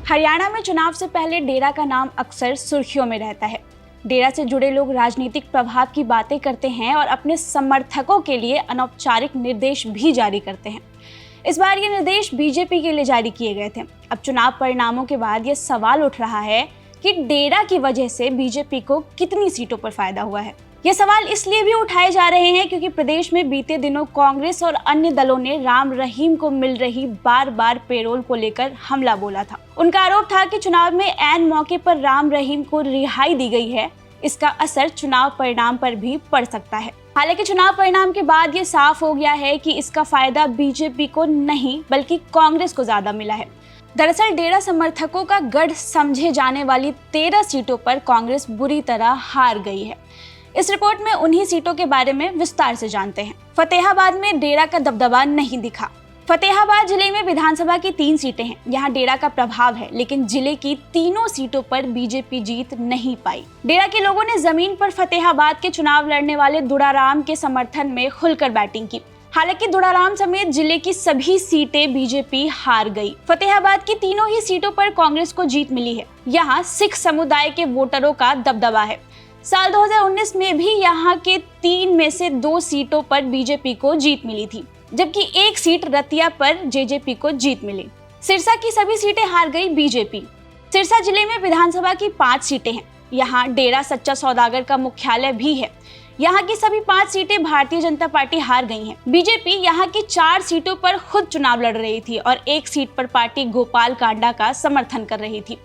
हरियाणा में चुनाव से पहले डेरा का नाम अक्सर सुर्खियों में रहता है। डेरा से जुड़े लोग राजनीतिक प्रभाव की बातें करते हैं और अपने समर्थकों के लिए अनौपचारिक निर्देश भी जारी करते हैं। इस बार ये निर्देश बीजेपी के लिए जारी किए गए थे। अब चुनाव परिणामों के बाद ये सवाल उठ रहा है कि डेरा की वजह से बीजेपी को कितनी सीटों पर फायदा हुआ है। ये सवाल इसलिए भी उठाए जा रहे हैं क्योंकि प्रदेश में बीते दिनों कांग्रेस और अन्य दलों ने राम रहीम को मिल रही बार बार पेरोल को लेकर हमला बोला था। उनका आरोप था कि चुनाव में ऐन मौके पर राम रहीम को रिहाई दी गई है। इसका असर चुनाव परिणाम पर भी पड़ सकता है। हालांकि चुनाव परिणाम के बाद ये साफ हो गया है कि इसका फायदा बीजेपी को नहीं बल्कि कांग्रेस को ज्यादा मिला है। दरअसल डेरा समर्थकों का गढ़ समझे जाने वाली 13 सीटों पर कांग्रेस बुरी तरह हार गई है। इस रिपोर्ट में उन्हीं सीटों के बारे में विस्तार से जानते हैं। फतेहाबाद में डेरा का दबदबा नहीं दिखा। फतेहाबाद जिले में विधानसभा की 3 सीटें हैं। यहाँ डेरा का प्रभाव है, लेकिन जिले की तीनों सीटों पर बीजेपी जीत नहीं पाई। डेरा के लोगों ने जमीन पर फतेहाबाद के चुनाव लड़ने वाले दुड़ाराम के समर्थन में खुलकर बैटिंग की। हालांकि दुड़ाराम समेत जिले की सभी सीटें बीजेपी हार गई। फतेहाबाद की तीनों ही सीटों पर कांग्रेस को जीत मिली है। यहाँ सिख समुदाय के वोटरों का दबदबा है। साल 2019 में भी यहाँ के 3 में से 2 सीटों पर बीजेपी को जीत मिली थी, जबकि 1 सीट रतिया पर जेजेपी को जीत मिली। सिरसा की सभी सीटें हार गई बीजेपी। सिरसा जिले में विधानसभा की 5 सीटें हैं। यहाँ डेरा सच्चा सौदागर का मुख्यालय भी है। यहाँ की सभी 5 सीटें भारतीय जनता पार्टी हार गई हैं। बीजेपी यहाँ की 4 सीटों पर खुद चुनाव लड़ रही थी और 1 सीट पर पार्टी गोपाल कांडा का समर्थन कर रही थी।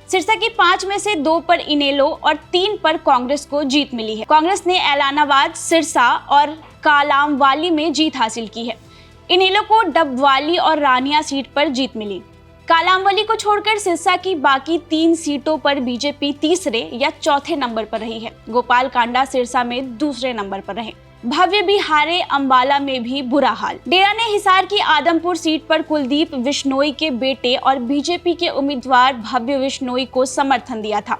सिरसा की 5 में से 2 पर इनेलो और 3 पर कांग्रेस को जीत मिली है। कांग्रेस ने ऐलानाबाद, सिरसा और कालामवाली में जीत हासिल की है। इनेलो को डबवाली और रानिया सीट पर जीत मिली। कालामवाली को छोड़कर सिरसा की बाकी 3 सीटों पर बीजेपी तीसरे या चौथे नंबर पर रही है। गोपाल कांडा सिरसा में दूसरे नंबर पर रहे। भव्य भी हारे। अंबाला में भी बुरा हाल। डेरा ने हिसार की आदमपुर सीट पर कुलदीप विश्नोई के बेटे और बीजेपी के उम्मीदवार भव्य विश्नोई को समर्थन दिया था।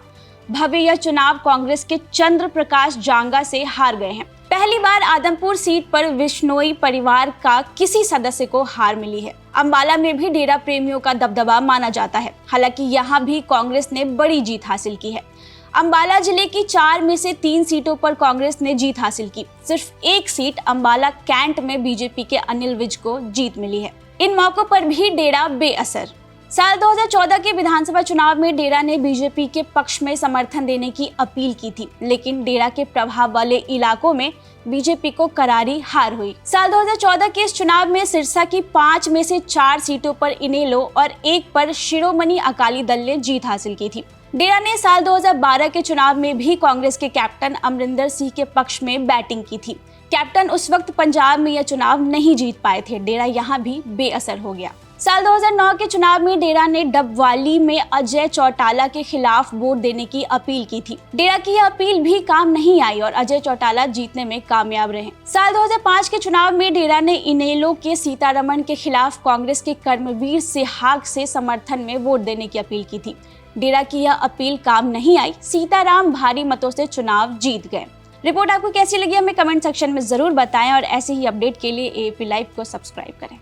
भव्य यह चुनाव कांग्रेस के चंद्र प्रकाश जांगा से हार गए हैं। पहली बार आदमपुर सीट पर विश्नोई परिवार का किसी सदस्य को हार मिली है। अंबाला में भी डेरा प्रेमियों का दबदबा माना जाता है। हालांकि यहाँ भी कांग्रेस ने बड़ी जीत हासिल की है। अंबाला जिले की 4 में से 3 सीटों पर कांग्रेस ने जीत हासिल की। सिर्फ 1 सीट अंबाला कैंट में बीजेपी के अनिल विज को जीत मिली है। इन मौकों पर भी डेरा बेअसर। साल 2014 के विधानसभा चुनाव में डेरा ने बीजेपी के पक्ष में समर्थन देने की अपील की थी, लेकिन डेरा के प्रभाव वाले इलाकों में बीजेपी को करारी हार हुई। साल 2014 के इस चुनाव में सिरसा की 5 में से 4 सीटों पर इनेलो और 1 पर शिरोमणि अकाली दल ने जीत हासिल की थी। डेरा ने साल 2012 के चुनाव में भी कांग्रेस के कैप्टन अमरिंदर सिंह के पक्ष में बैटिंग की थी। कैप्टन उस वक्त पंजाब में यह चुनाव नहीं जीत पाए थे। डेरा यहाँ भी बेअसर हो गया। साल 2009 के चुनाव में डेरा ने डबवाली में अजय चौटाला के खिलाफ वोट देने की अपील की थी। डेरा की यह अपील भी काम नहीं आई और अजय चौटाला जीतने में कामयाब रहे। साल 2005 के चुनाव में डेरा ने इनेलो के सीतारमण के खिलाफ कांग्रेस के कर्मवीर सिहाग से समर्थन में वोट देने की अपील की थी। डेरा की यह अपील काम नहीं आई। सीताराम भारी मतों से चुनाव जीत गए। रिपोर्ट आपको कैसी लगी हमें कमेंट सेक्शन में जरूर बताएं और ऐसे ही अपडेट के लिए एएपी लाइव को सब्सक्राइब करें।